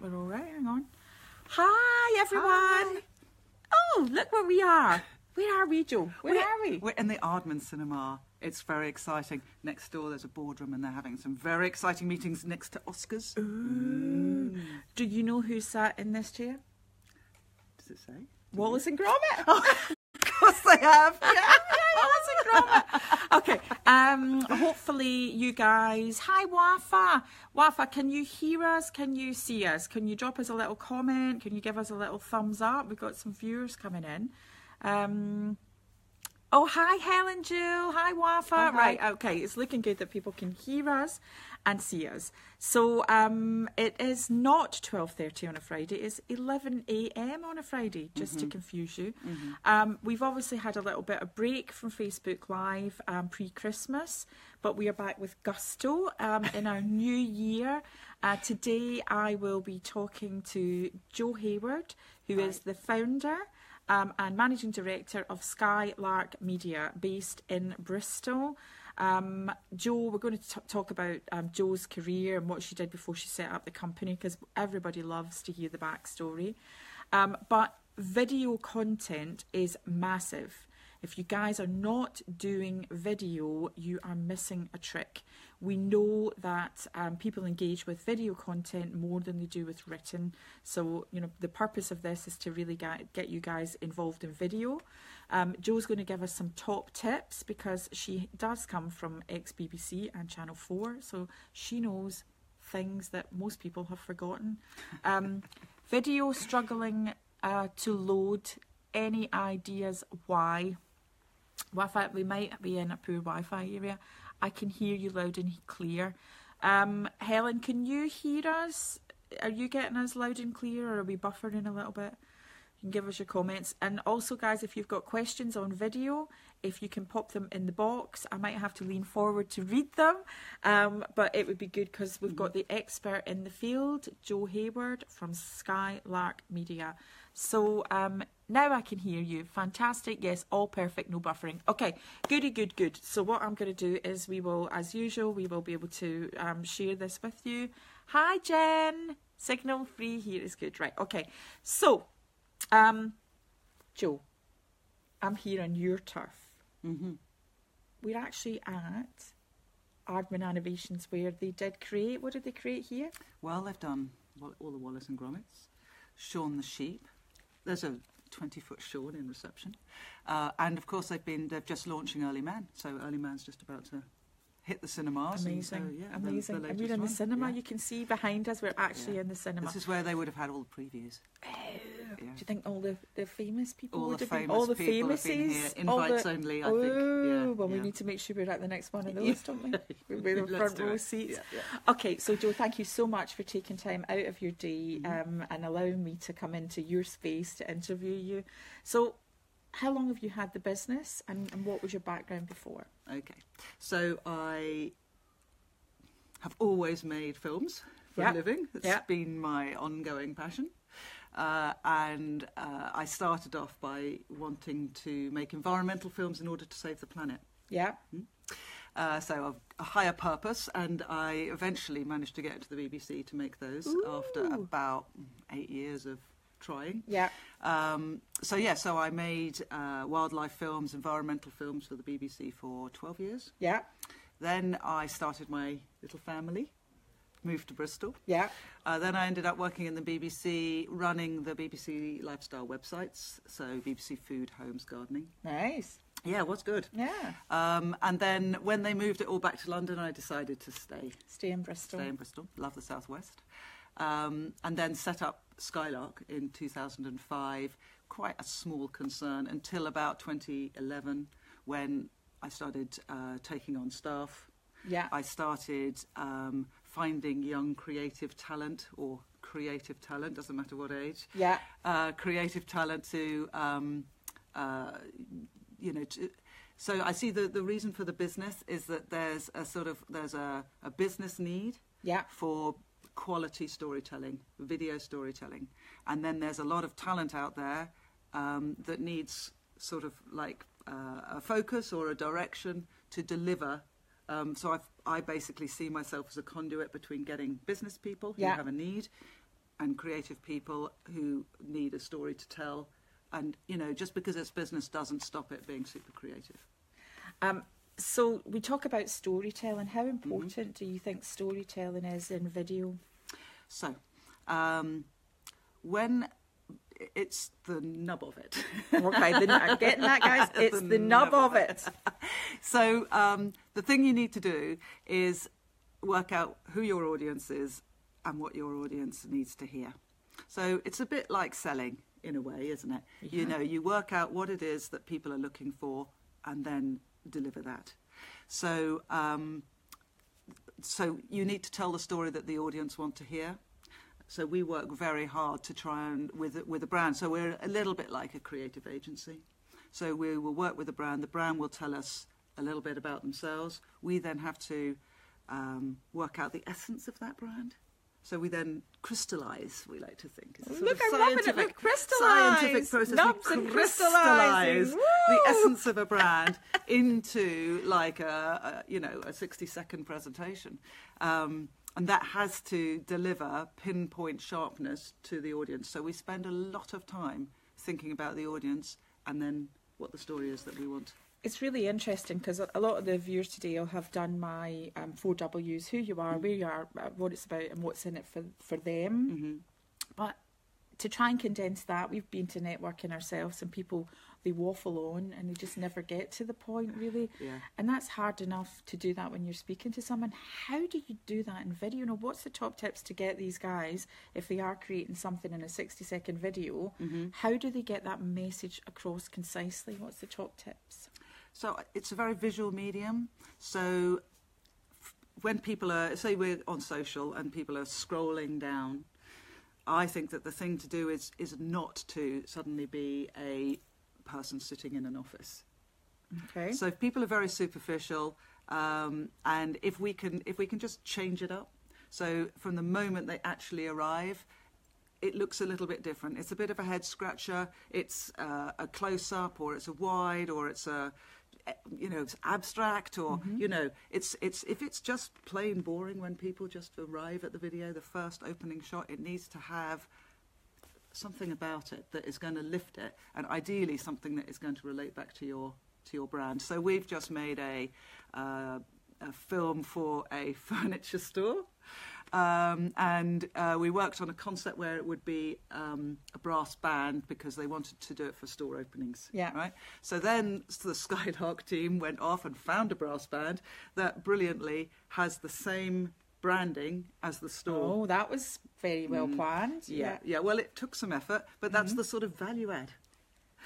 we're all right. Hang on. Hi, everyone. Hi. Oh, look where we are. Where are we, Jo? Where are we? We're in the Aardman Cinema. It's very exciting. Next door, there's a boardroom, and they're having some very exciting meetings next to Oscars. Ooh. Do you know who sat in this chair? Does it say? Wallace and Gromit. Oh, of course they have. Yeah, Wallace and Gromit. Okay. Hopefully you guys. Hi, Wafa. Wafa, can you hear us? Can you see us? Can you drop us a little comment? Can you give us a little thumbs up? We've got some viewers coming in. Oh, hi, Helen Jill. Hi, Wafa. Right, okay. It's looking good that people can hear us and see us. So it is not 12:30 on a Friday. It's 11 a.m. on a Friday, just to confuse you. We've obviously had a little bit of break from Facebook Live pre-Christmas, but we are back with gusto in our new year. Today I will be talking to Jo Haywood, who is the founder and managing director of Skylark Media, based in Bristol. Jo, we're going to talk about Jo's career and what she did before she set up the company, because everybody loves to hear the backstory. But video content is massive. If you guys are not doing video, you are missing a trick. We know that people engage with video content more than they do with written. So, you know, the purpose of this is to really get you guys involved in video. Jo's going to give us some top tips, because she does come from ex-BBC and Channel 4. So she knows things that most people have forgotten. Video struggling to load. Any ideas why? Wi-Fi, we might be in a poor Wi-Fi area. I can hear you loud and clear. Helen, can you hear us? Are you getting us loud and clear, or are we buffering a little bit? You can give us your comments. And also, guys, if you've got questions on video, if you can pop them in the box. I might have to lean forward to read them, but it would be good because we've got the expert in the field, Jo Haywood from Skylark Media. So now I can hear you. Fantastic. Yes, all perfect, no buffering. Okay, goody, good. So what I'm going to do is we will, as usual, we will be able to share this with you. Hi, Jen. Signal free here is good. Right, okay. So, Jo, I'm here on your turf. We're actually at Aardman Animations, where they did create, what did they create here? Well, they've done all the Wallace and Gromits, Shaun the Sheep. There's a 20-foot Shaun in reception. And of course they're just launching Early Man. So Early Man's just about to hit the cinemas. Amazing. And so, yeah, amazing. The and we're in the cinema. You can see behind us, we're actually in the cinema. This is where they would have had all the previews. Oh, do you think all the famous people all would the have been? famous All the people have been here. famouses? Invites only, I think. Yeah, well, we need to make sure we're at the next one of those, don't we? We're the front row seats. Yeah. Okay, so Jo, thank you so much for taking time out of your day and allowing me to come into your space to interview you. So, how long have you had the business, and what was your background before? Okay, so I have always made films for a living. It's been my ongoing passion. And I started off by wanting to make environmental films in order to save the planet. So a higher purpose, and I eventually managed to get into the BBC to make those after about 8 years of trying. So I made wildlife films, environmental films for the BBC for 12 years. Then I started my little family, moved to Bristol. Then I ended up working in the BBC, running the BBC lifestyle websites, so BBC Food, Homes, Gardening. Nice. Yeah, it was good. Yeah. And then when they moved it all back to London, I decided to stay. Stay in Bristol. Love the Southwest. And then set up Skylark in 2005, quite a small concern, until about 2011, when I started taking on staff. I started finding young creative talent, or creative talent, doesn't matter what age. Creative talent to, so I see the reason for the business is that there's a business need for quality storytelling, video storytelling. And then there's a lot of talent out there that needs sort of like a focus or a direction to deliver. So I basically see myself as a conduit between getting business people who have a need and creative people who need a story to tell. And, you know, just because it's business doesn't stop it being super creative. So we talk about storytelling. How important do you think storytelling is in video? So, when it's the nub of it. Okay, I'm getting that, guys. It's the nub of it. So the thing you need to do is work out who your audience is and what your audience needs to hear. So it's a bit like selling in a way, isn't it? Yeah. You know, you work out what it is that people are looking for and then deliver that. So so you need to tell the story that the audience want to hear. So we work very hard to try and with a brand. So we're a little bit like a creative agency. So we will work with a brand. The brand will tell us a little bit about themselves. We then have to work out the essence of that brand. So we then crystallise, we like to think. It's Look, I'm loving it. Look, crystallise. Scientific process. Nubs we and crystallise crystallising. the essence of a brand into like a 60-second presentation. And that has to deliver pinpoint sharpness to the audience. So we spend a lot of time thinking about the audience and then what the story is that we want. It's really interesting because a lot of the viewers today will have done my 4 W's, who you are, where you are, what it's about and what's in it for them. Mm-hmm. But to try and condense that, we've been to networking ourselves and people, they waffle on and they just never get to the point really. Yeah. And that's hard enough to do that when you're speaking to someone. How do you do that in video? You know, what's the top tips to get these guys, if they are creating something in a 60-second video, how do they get that message across concisely? What's the top tips? So it's a very visual medium. So when people are, say we're on social and people are scrolling down, I think that the thing to do is not to suddenly be a person sitting in an office. Okay. So if people are very superficial, and if we can just change it up, so from the moment they actually arrive, it looks a little bit different. It's a bit of a head scratcher. It's a close up, or it's a wide, or it's a it's abstract, or it's if it's just plain boring when people just arrive at the video, the first opening shot, it needs to have something about it that is going to lift it, and ideally something that is going to relate back to your brand. So we've just made a film for a furniture store. And we worked on a concept where it would be a brass band because they wanted to do it for store openings. Yeah. Right. So then the Skylark team went off and found a brass band that brilliantly has the same branding as the store. Oh, that was very well planned. Yeah. Well, it took some effort, but that's the sort of value add.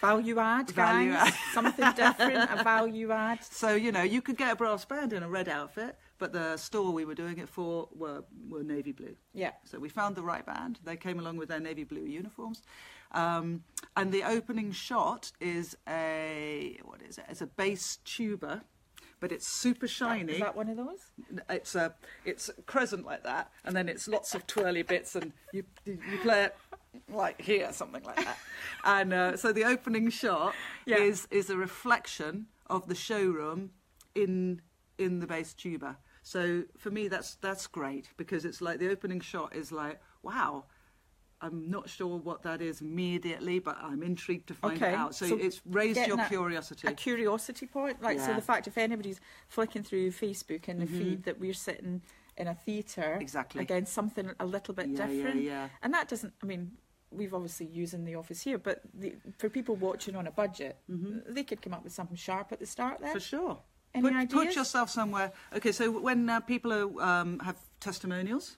Value add, guys. Something different, a value add. So, you could get a brass band in a red outfit, but the store we were doing it for were navy blue. Yeah. So we found the right band. They came along with their navy blue uniforms. And the opening shot is It's a bass tuba, but it's super shiny. Is that one of those? It's a crescent like that, and then it's lots of twirly bits, and you play it like here, something like that. And so the opening shot is a reflection of the showroom in the bass tuba. So for me, that's great, because it's like the opening shot is like, wow, I'm not sure what that is immediately, but I'm intrigued to find it out. So it's raised your curiosity. A curiosity point. So the fact if anybody's flicking through Facebook in the feed that we're sitting in a theatre, exactly, against something a little bit different. Yeah. And that doesn't, we've obviously used in the office here, but for people watching on a budget, they could come up with something sharp at the start there. For sure. Any ideas? Put yourself somewhere. Okay, so when people have testimonials,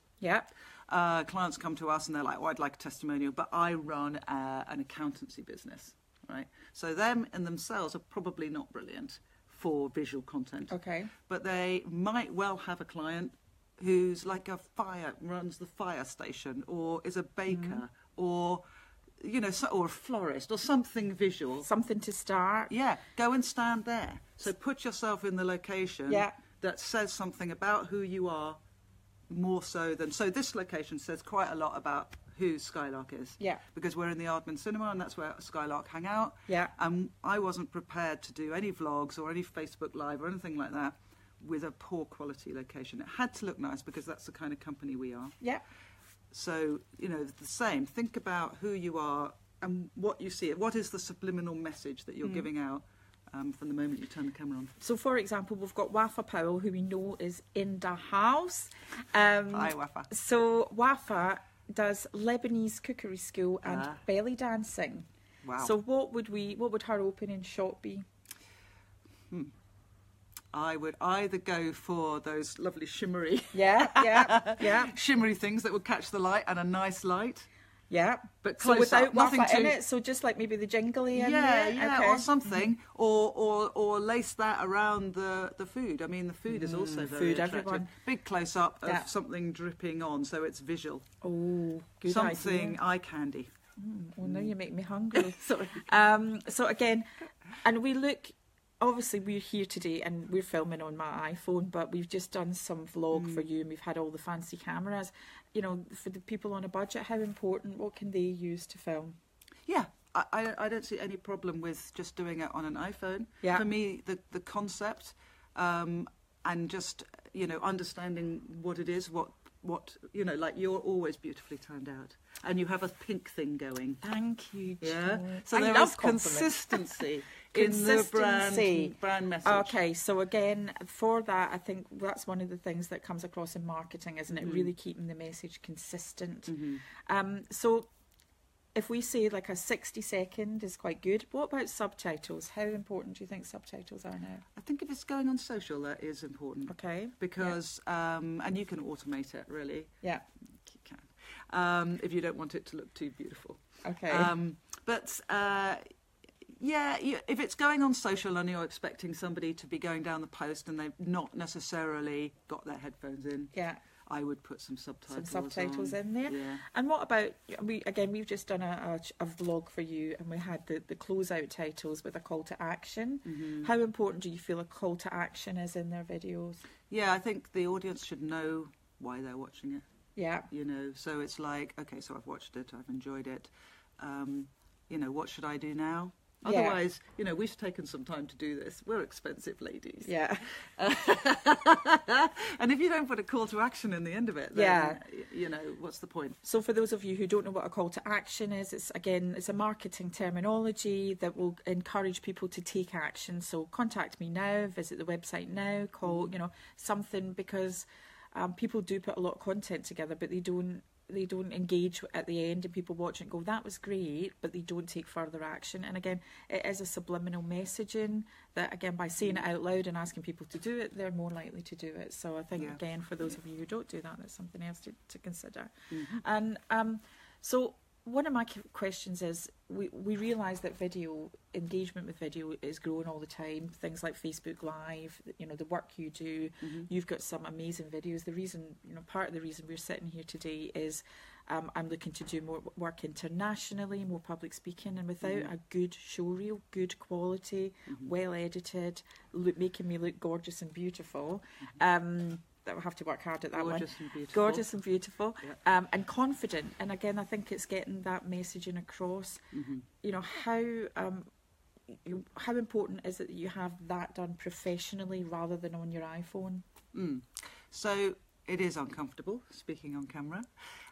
clients come to us and they're like, "Oh, I'd like a testimonial, but I run an accountancy business," right? So them in themselves are probably not brilliant for visual content. Okay. But they might well have a client who's like runs the fire station, or is a baker, or or a florist, or something visual. Something to start. Yeah, go and stand there. So put yourself in the location that says something about who you are, more so than... So this location says quite a lot about who Skylark is. Yeah. Because we're in the Aardman Cinema, and that's where Skylark hang out. Yeah. And I wasn't prepared to do any vlogs or any Facebook Live or anything like that with a poor quality location. It had to look nice, because that's the kind of company we are. Yeah. So, you know, the same. Think about who you are and what you see. What is the subliminal message that you're giving out from the moment you turn the camera on? So, for example, we've got Wafa Powell, who we know is in the house. Hi, Wafa. So, Wafa does Lebanese cookery school and belly dancing. Wow. So, what would her opening shot be? I would either go for those lovely shimmery, shimmery things that would catch the light and a nice light. Yeah, but so without nothing Wafa in it. So just like maybe the jingly in it. Okay. Or something, or lace that around the food. I mean, the food is also very attractive. Everyone. Big close up of something dripping on, so it's visual. Oh, good something idea. eye candy. Well, now you make me hungry. Sorry. So again, and we look. Obviously, we're here today and we're filming on my iPhone, but we've just done some vlog for you and we've had all the fancy cameras. You know, for the people on a budget, how important, what can they use to film? Yeah, I don't see any problem with just doing it on an iPhone. Yeah. For me, the concept and just, you know, understanding what it is, what you know, like you're always beautifully turned out and you have a pink thing going. Thank you, Jo. Yeah, so there is consistency in the brand message. Okay, so again, for that, I think that's one of the things that comes across in marketing, isn't it? Really keeping the message consistent. So if we say like a 60-second is quite good, what about subtitles? How important do you think subtitles are now? I think if it's going on social, that is important. Okay. Because, and you can automate it, really. Yeah. You can. If you don't want it to look too beautiful. Okay. If it's going on social and you're expecting somebody to be going down the post and they've not necessarily got their headphones in. Yeah. I would put some subtitles on. In there. Yeah. And what about, we've just done a vlog for you and we had the closeout titles with a call to action. How important do you feel a call to action is in their videos? Yeah, I think the audience should know why they're watching it. Yeah. You know, so it's like, okay, so I've watched it, I've enjoyed it. You know, what should I do now? Otherwise, you know, we've taken some time to do this. We're expensive ladies. Yeah. And if you don't put a call to action in the end of it, then, you know, what's the point? So for those of you who don't know what a call to action is, it's a marketing terminology that will encourage people to take action. So contact me now, visit the website now, call, you know, something, because people do put a lot of content together, but they don't engage at the end, and people watch and go, that was great, but they don't take further action. And again, it is a subliminal messaging that, again, by saying it out loud and asking people to do it, they're more likely to do it. So I think, again, for those of you who don't do that, that's something else to consider. And so one of my questions is, we realise that video, engagement with video is growing all the time. Things like Facebook Live, you know, the work you do, you've got some amazing videos. The reason, you know, part of the reason we're sitting here today is I'm looking to do more work internationally, more public speaking, and without a good showreel, good quality, well edited, making me look gorgeous and beautiful, that we'll have to work hard at that Gorgeous one. And beautiful. Gorgeous and beautiful. Yeah. And confident. And again, I think it's getting that messaging across. You know, how important is it that you have that done professionally rather than on your iPhone? So it is uncomfortable speaking on camera.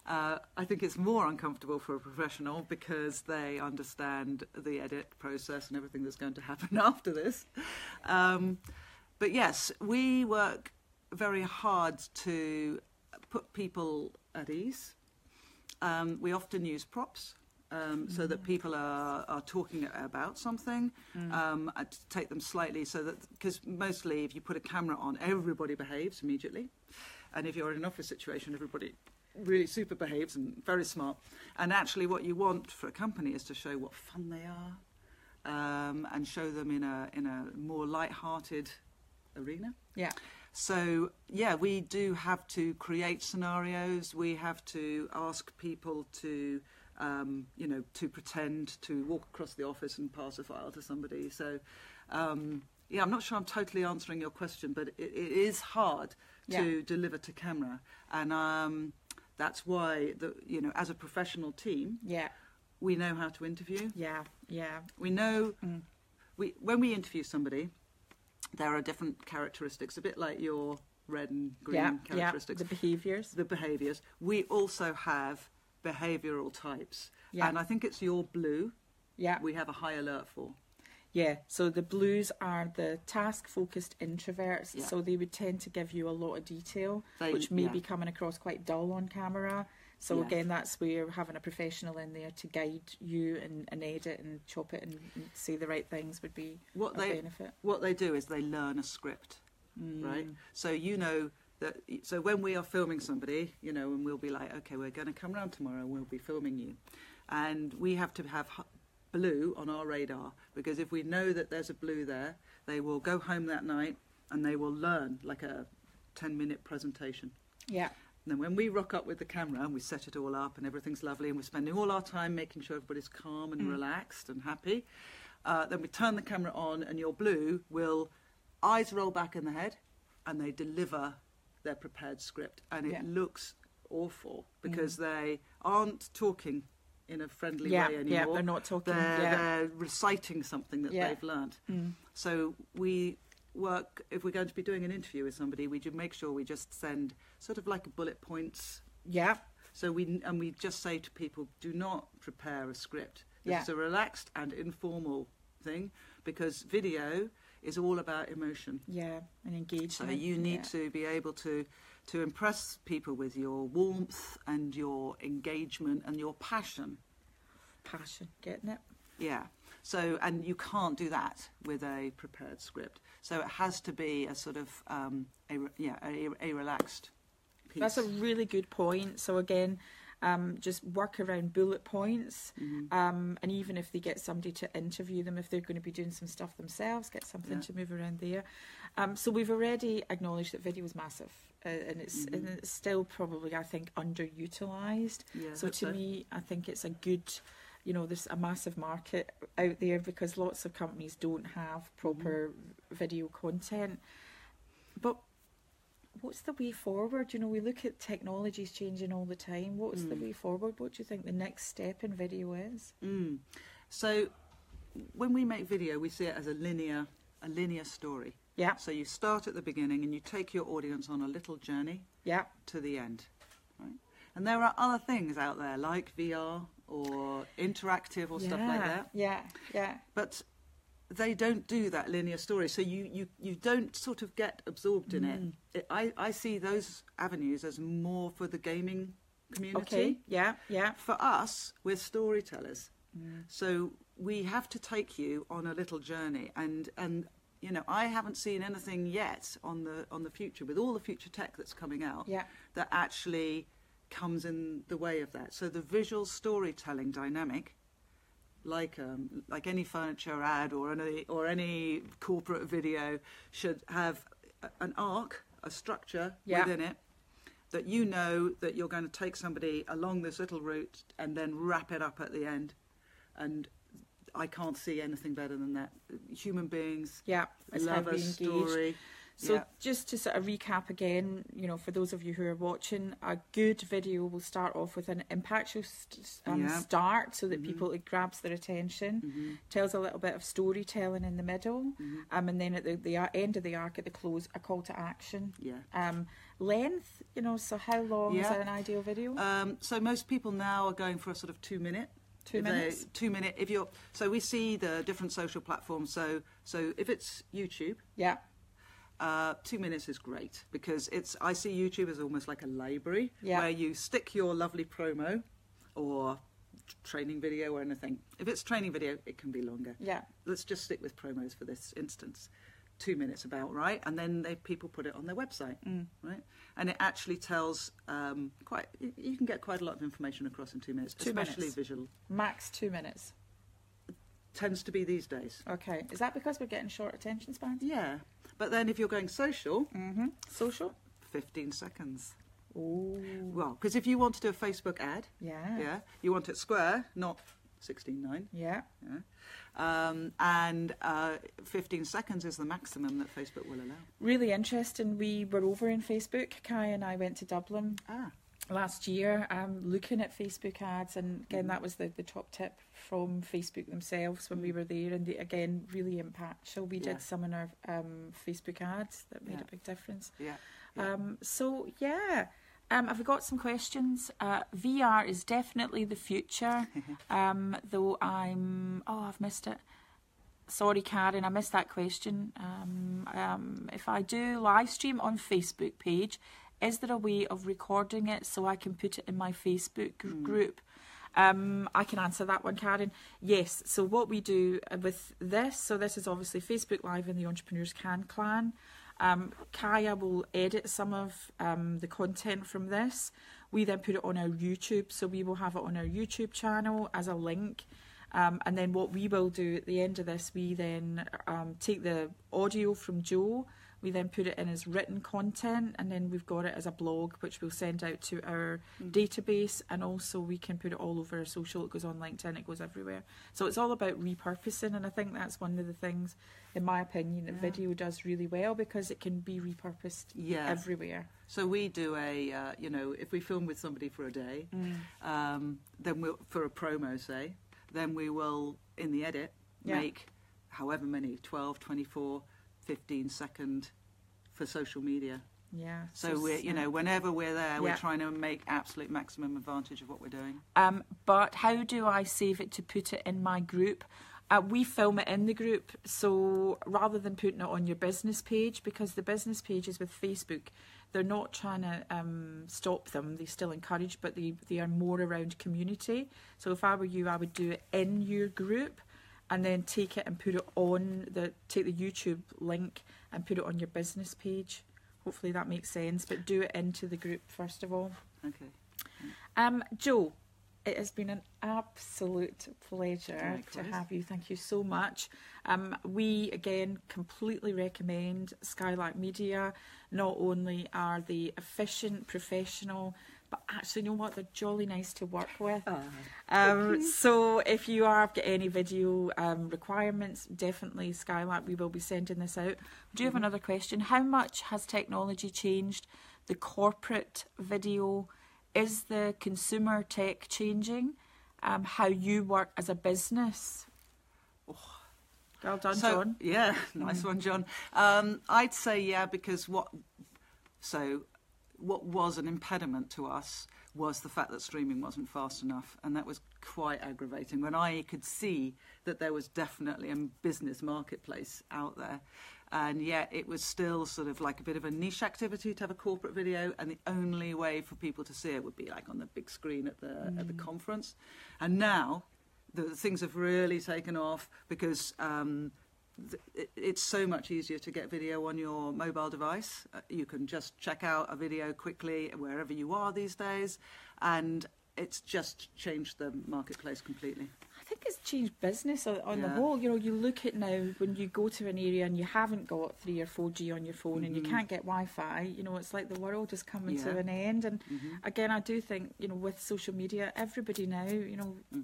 I think it's more uncomfortable for a professional because they understand the edit process and everything that's going to happen after this. But yes, we work very hard to put people at ease. We often use props so that people are talking about something, to take them slightly, so that, because mostly if you put a camera on, everybody behaves immediately, and if you're in an office situation, everybody really super behaves and very smart. And actually what you want for a company is to show what fun they are, and show them in a more light-hearted arena. Yeah. So, yeah, we do have to create scenarios. We have to ask people to, you know, to pretend to walk across the office and pass a file to somebody. So, yeah, I'm not sure I'm totally answering your question, but it is hard to deliver to camera. And that's why, you know, as a professional team, we know how to interview. Yeah. We know, when we interview somebody, there are different characteristics, a bit like your red and green characteristics. The behaviours. The behaviours. We also have behavioural types. Yeah. And I think it's your blue we have a high alert for. Yeah, so the blues are the task-focused introverts, so they would tend to give you a lot of detail, which may be coming across quite dull on camera. So again, that's where having a professional in there to guide you and edit and chop it and say the right things would be a benefit. What they do is they learn a script, right? So you know that. So when we are filming somebody, you know, and we'll be like, okay, we're going to come round tomorrow and we'll be filming you, and we have to have blue on our radar, because if we know that there's a blue there, they will go home that night and they will learn like a 10-minute presentation. Yeah. And then when we rock up with the camera and we set it all up and everything's lovely and we're spending all our time making sure everybody's calm and relaxed and happy, then we turn the camera on and your blue will eyes roll back in the head and they deliver their prepared script, and it looks awful because they aren't talking in a friendly way anymore. Yeah, they're not talking. They're reciting something that they've learnt. So we work, if we're going to be doing an interview with somebody, we do make sure we just send sort of like bullet points. Yeah. So we just say to people, do not prepare a script. It's a relaxed and informal thing, because video is all about emotion. Yeah, and engagement. So you need to be able to impress people with your warmth and your engagement and your passion. Passion, getting it? Yeah. So, and you can't do that with a prepared script. So it has to be a sort of a relaxed piece. That's a really good point. So again, just work around bullet points, and even if they get somebody to interview them, if they're going to be doing some stuff themselves, get something to move around there. So we've already acknowledged that video is massive, and it's still probably, I think, underutilised. Yeah, so to me, I think it's a good, you know, there's a massive market out there because lots of companies don't have proper video content. But what's the way forward? You know, we look at technologies changing all the time. What's the way forward? What do you think the next step in video is? So when we make video, we see it as a linear story. Yeah. So you start at the beginning and you take your audience on a little journey to the end. Right? And there are other things out there like VR or interactive or stuff like that. Yeah, yeah. But they don't do that linear story, so you don't sort of get absorbed in it. I see those avenues as more for the gaming community. Okay, yeah, yeah. For us, we're storytellers, so we have to take you on a little journey. And you know, I haven't seen anything yet on the future, with all the future tech that's coming out, that actually comes in the way of that. So the visual storytelling dynamic, like any furniture ad or any corporate video, should have an arc, a structure within it, that you know that you're going to take somebody along this little route and then wrap it up at the end. And I can't see anything better than that. Human beings love a story. So just to sort of recap again, you know, for those of you who are watching, a good video will start off with an impactful start, so that people, it grabs their attention, tells a little bit of storytelling in the middle, and then at the end of the arc, at the close, a call to action. Length, you know, so how long is an ideal video? So most people now are going for a sort of 2 minute. 2 minutes. 2 minute. So we see the different social platforms. So if it's YouTube, 2 minutes is great, because I see YouTube as almost like a library where you stick your lovely promo or training video or anything. If it's training video, it can be longer. Let's just stick with promos for this instance. 2 minutes about right, and then people put it on their website, right? And it actually tells you can get quite a lot of information across in 2 minutes, especially visual. Max 2 minutes. Tends to be these days. Okay, is that because we're getting short attention spans? Yeah, but then if you're going social, social, 15 seconds. Ooh. Well, because if you want to do a Facebook ad, you want it square, not 16:9. And 15 seconds is the maximum that Facebook will allow. Really interesting. We were over in Facebook. Kai and I went to Dublin last year looking at Facebook ads, and again that was the top tip from Facebook themselves when we were there, and again really impactful. We did some in our Facebook ads that made a big difference. So yeah. Have we got some questions? VR is definitely the future, though I've missed it. Sorry, Karen, I missed that question. If I do live stream on Facebook page, is there a way of recording it so I can put it in my Facebook group? I can answer that one, Karen. Yes, so what we do with this, so this is obviously Facebook Live in the Entrepreneurs Can clan. Kaya will edit some of the content from this. We then put it on our YouTube, so we will have it on our YouTube channel as a link. And then what we will do at the end of this, we then take the audio from Jo, we then put it in as written content, and then we've got it as a blog, which we'll send out to our database, and also we can put it all over our social. It goes on LinkedIn, it goes everywhere. So it's all about repurposing, and I think that's one of the things, in my opinion, that video does really well, because it can be repurposed everywhere. So we do if we film with somebody for a day, then we'll, for a promo, say, then we will, in the edit, make however many, 12, 24, 15-second for social media. Yeah. So we're, whenever we're there, we're trying to make absolute maximum advantage of what we're doing. But how do I save it to put it in my group? We film it in the group, so rather than putting it on your business page, because the business pages with Facebook, they're not trying to stop them, they still encourage, but they are more around community. So if I were you, I would do it in your group, and then take it and put it on take the YouTube link and put it on your business page. Hopefully that makes sense, but do it into the group first of all. Okay. Jo, it has been an absolute pleasure to have you. Thank you so much. We, again, completely recommend Skylark Media. Not only are they efficient, professional, but actually, you know what? They're jolly nice to work with. So if you have got any video requirements, definitely Skylark, we will be sending this out. Do you have another question? How much has technology changed the corporate video? Is the consumer tech changing how you work as a business? Well done, John. Yeah, nice one, John. I'd say because what was an impediment to us was the fact that streaming wasn't fast enough, and that was quite aggravating when I could see that there was definitely a business marketplace out there, and yet it was still sort of like a bit of a niche activity to have a corporate video, and the only way for people to see it would be like on the big screen at the conference. And now the things have really taken off, because it's so much easier to get video on your mobile device. You can just check out a video quickly wherever you are these days, and it's just changed the marketplace completely. I think it's changed business on the whole. You look at now, when you go to an area and you haven't got 3 or 4G on your phone and you can't get Wi-Fi, it's like the world is coming to an end. And again, I do think, with social media, everybody now,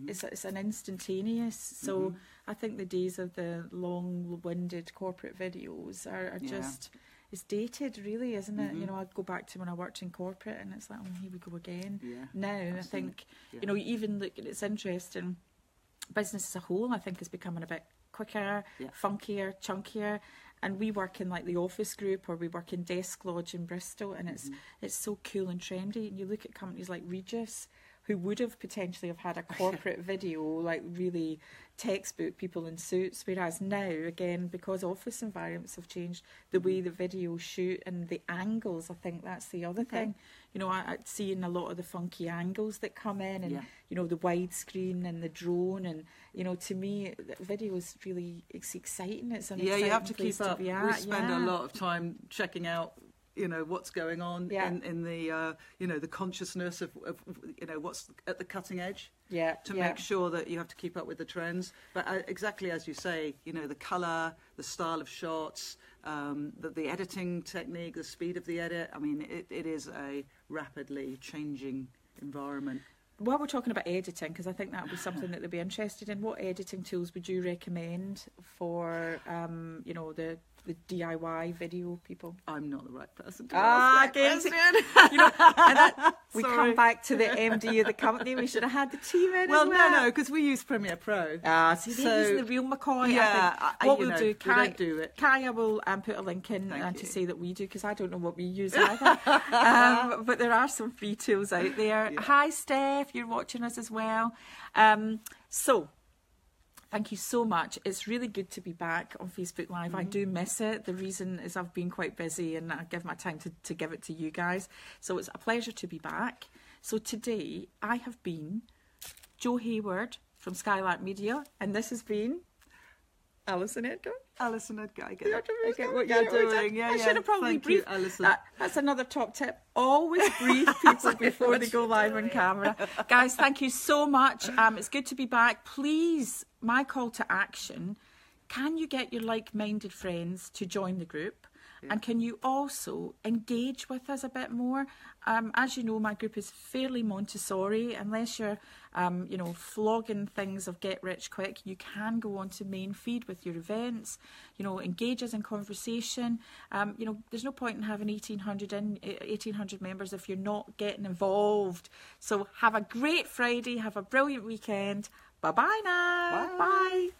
it's an instantaneous. So I think the days of the long-winded corporate videos are just... It's dated, really, isn't it? I go back to when I worked in corporate, and it's like, oh, here we go again. Now, absolutely. I think, even look, it's interesting. Business as a whole, I think, is becoming a bit quicker, funkier, chunkier. And we work in like the office group, or we work in Desk Lodge in Bristol, and it's so cool and trendy. And you look at companies like Regis, who would have potentially have had a corporate video, like really textbook people in suits, whereas now, again, because office environments have changed, the way the videos shoot and the angles, I think that's the other thing. I seeing a lot of the funky angles that come in, and the widescreen and the drone, and to me, video is really exciting. It's an exciting you have to place keep up. To be at. We spend a lot of time checking out what's going on in the the consciousness of what's at the cutting edge, to make sure that you have to keep up with the trends. But exactly as you say, the colour, the style of shots, the editing technique, the speed of the edit. I mean, it is a rapidly changing environment. While we're talking about editing, because I think that would be something that they'd be interested in, what editing tools would you recommend for the DIY video people? I'm not the right person to ask that question. You know, and we come back to the MD of the company. We should have had the team in as well. No, because we use Premiere Pro. See, they're using the real McCoy. Yeah, what we'll do, we don't do it. Kaya will put a link in to say that we do, because I don't know what we use either. But there are some free tools out there. Yeah. Hi, Steph, you're watching us as well. So, thank you so much. It's really good to be back on Facebook Live. I do miss it. The reason is I've been quite busy and I give my time to give it to you guys. So it's a pleasure to be back. So today I have been Jo Haywood from Skylark Media, and this has been Alison Edgar. Alison Edgar, I get what you're doing. Yeah, I should have probably briefed. Alison. That's another top tip. Always brief people before they go live on camera. Guys, thank you so much. It's good to be back. Please, my call to action, can you get your like-minded friends to join the group? Yeah. And can you also engage with us a bit more? As you know, my group is fairly Montessori. Unless you're, flogging things of get rich quick, you can go on to main feed with your events. Engage us in conversation. There's no point in having 1,800 members if you're not getting involved. So have a great Friday. Have a brilliant weekend. Bye-bye now. Bye. Bye.